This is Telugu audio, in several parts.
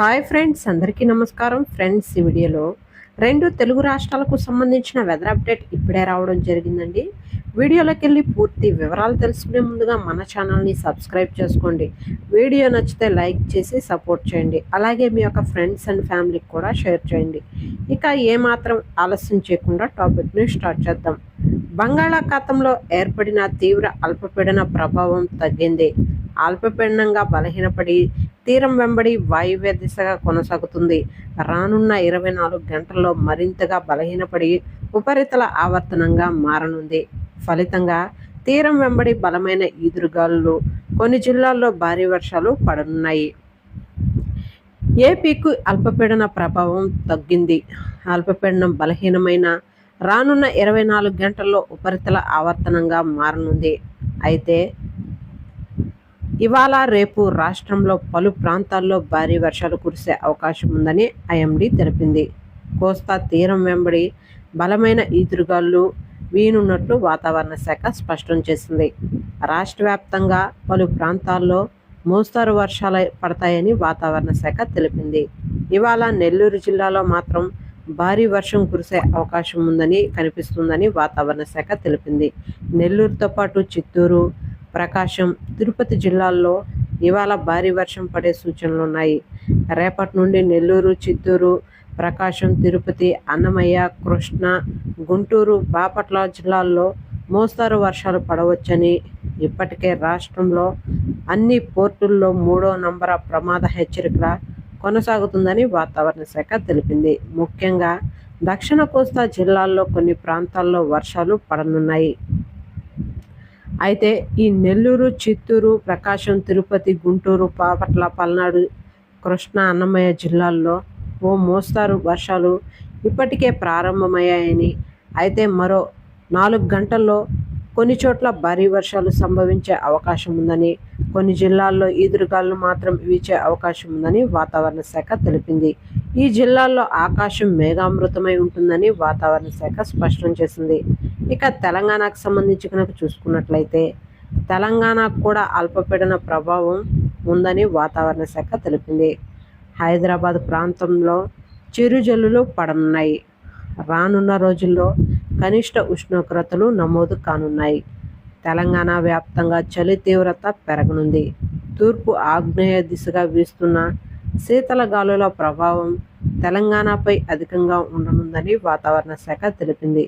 హాయ్ ఫ్రెండ్స్, అందరికీ నమస్కారం. ఫ్రెండ్స్, ఈ వీడియోలో రెండు తెలుగు రాష్ట్రాలకు సంబంధించిన వెదర్ అప్డేట్ ఇప్పుడే రావడం జరిగిందండి. వీడియోలోకి వెళ్ళి పూర్తి వివరాలు తెలుసుకునే ముందుగా మన ఛానల్ని సబ్స్క్రైబ్ చేసుకోండి. వీడియో నచ్చితే లైక్ చేసి సపోర్ట్ చేయండి. అలాగే మీ యొక్క ఫ్రెండ్స్ అండ్ ఫ్యామిలీకి కూడా షేర్ చేయండి. ఇక ఏమాత్రం ఆలస్యం చేయకుండా టాపిక్ని స్టార్ట్ చేద్దాం. బంగాళాఖాతంలో ఏర్పడిన తీవ్ర అల్పపీడన ప్రభావం తగ్గింది. అల్పపీడనంగా బలహీనపడి తీరం వెంబడి వాయువ్య దిశగా కొనసాగుతుంది. రానున్న 24 గంటల్లో మరింతగా బలహీనపడి ఉపరితల ఆవర్తనంగా మారనుంది. ఫలితంగా తీరం వెంబడి బలమైన ఈదురుగాలులు, కొన్ని జిల్లాల్లో భారీ వర్షాలు పడనున్నాయి. ఏపీకు అల్పపీడన ప్రభావం తగ్గింది. అల్పపీడనం బలహీనమైన రానున్న 24 గంటల్లో ఉపరితల ఆవర్తనంగా మారనుంది. అయితే ఇవాళ రేపు రాష్ట్రంలో పలు ప్రాంతాల్లో భారీ వర్షాలు కురిసే అవకాశం ఉందని ఐఎండీ తెలిపింది. కోస్తా తీరం వెంబడి బలమైన ఈదురుగాలు వీనున్నట్లు వాతావరణ శాఖ స్పష్టం చేసింది. రాష్ట్ర వ్యాప్తంగా పలు ప్రాంతాల్లో మోస్తరు వర్షాలు పడతాయని వాతావరణ శాఖ తెలిపింది. ఇవాళ నెల్లూరు జిల్లాలో మాత్రం భారీ వర్షం కురిసే అవకాశం ఉందని కనిపిస్తుందని వాతావరణ శాఖ తెలిపింది. నెల్లూరుతో పాటు చిత్తూరు, ప్రకాశం, తిరుపతి జిల్లాల్లో ఇవాళ భారీ వర్షం పడే సూచనలు ఉన్నాయి. రేపటి నుండి నెల్లూరు, చిత్తూరు, ప్రకాశం, తిరుపతి, అన్నమయ్య, కృష్ణా, గుంటూరు, బాపట్ల జిల్లాల్లో మోస్తరు వర్షాలు పడవచ్చని ఇప్పటికే రాష్ట్రంలో అన్ని పోర్టుల్లో 3వ నంబర్ ప్రమాద హెచ్చరికల కొనసాగుతుందని వాతావరణ శాఖ తెలిపింది. ముఖ్యంగా దక్షిణ కోస్తా జిల్లాల్లో కొన్ని ప్రాంతాల్లో వర్షాలు పడనున్నాయి. అయితే ఈ నెల్లూరు, చిత్తూరు, ప్రకాశం, తిరుపతి, గుంటూరు, బాపట్ల, పల్నాడు, కృష్ణా, అన్నమయ్య జిల్లాల్లో ఓ మోస్తారు వర్షాలు ఇప్పటికే ప్రారంభమయ్యాయని, అయితే మరో 4 గంటల్లో కొన్ని చోట్ల భారీ వర్షాలు సంభవించే అవకాశం ఉందని, కొన్ని జిల్లాల్లో ఈదురుగాలు మాత్రం వీచే అవకాశం ఉందని వాతావరణ శాఖ తెలిపింది. ఈ జిల్లాల్లో ఆకాశం మేఘామృతమై ఉంటుందని వాతావరణ శాఖ స్పష్టం చేసింది. ఇక తెలంగాణకు సంబంధించి కనుక చూసుకున్నట్లయితే తెలంగాణకు కూడా అల్పపీడన ప్రభావం ఉందని వాతావరణ శాఖ తెలిపింది. హైదరాబాద్ ప్రాంతంలో చిరుజల్లులు పడనున్నాయి. రానున్న రోజుల్లో కనిష్ట ఉష్ణోగ్రతలు నమోదు కానున్నాయి. తెలంగాణ వ్యాప్తంగా చలి తీవ్రత పెరగనుంది. తూర్పు ఆగ్నేయ దిశగా వీస్తున్న శీతల గాలుల ప్రభావం తెలంగాణపై అధికంగా ఉండనుందని వాతావరణ శాఖ తెలిపింది.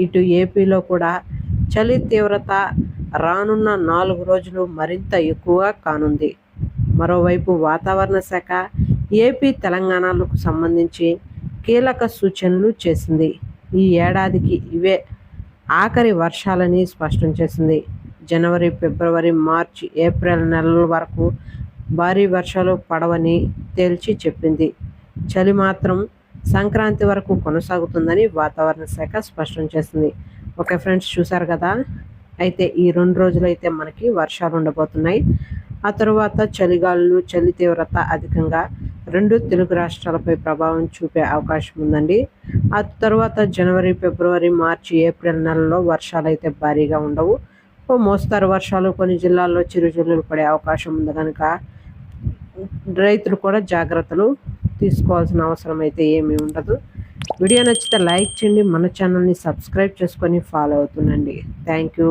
ఇటు ఏపీలో కూడా చలి తీవ్రత రానున్న 4 రోజులు మరింత ఎక్కువగా కానుంది. మరోవైపు వాతావరణ శాఖ ఏపీ, తెలంగాణలకు సంబంధించి కీలక సూచనలు చేసింది. ఈ ఏడాదికి ఇవే ఆఖరి వర్షాలని స్పష్టం చేసింది. జనవరి, ఫిబ్రవరి, మార్చి, ఏప్రిల్ నెలల వరకు భారీ వర్షాలు పడవని తేల్చి చెప్పింది. చలి మాత్రం సంక్రాంతి వరకు కొనసాగుతుందని వాతావరణ శాఖ స్పష్టం చేసింది. ఓకే ఫ్రెండ్స్, చూసారు కదా. అయితే ఈ 2 రోజులు అయితే మనకి వర్షాలు ఉండబోతున్నాయి. ఆ తరువాత చలిగాలులు, చలి తీవ్రత అధికంగా 2 తెలుగు రాష్ట్రాలపై ప్రభావం చూపే అవకాశం ఉందండి. ఆ తర్వాత జనవరి, ఫిబ్రవరి, మార్చి, ఏప్రిల్ నెలలో వర్షాలు అయితే భారీగా ఉండవు. ఓ మోస్తరు వర్షాలు కొన్ని జిల్లాల్లో చిరుజల్లులు పడే అవకాశం ఉంది కనుక రైతులు కూడా జాగ్రత్తలు తీసుకోవాల్సిన అవసరం అయితే ఏమీ ఉండదు. వీడియో నచ్చితే లైక్ చేయండి. మన ఛానల్ని సబ్స్క్రైబ్ చేసుకొని ఫాలో అవుతుండండి. Thank you.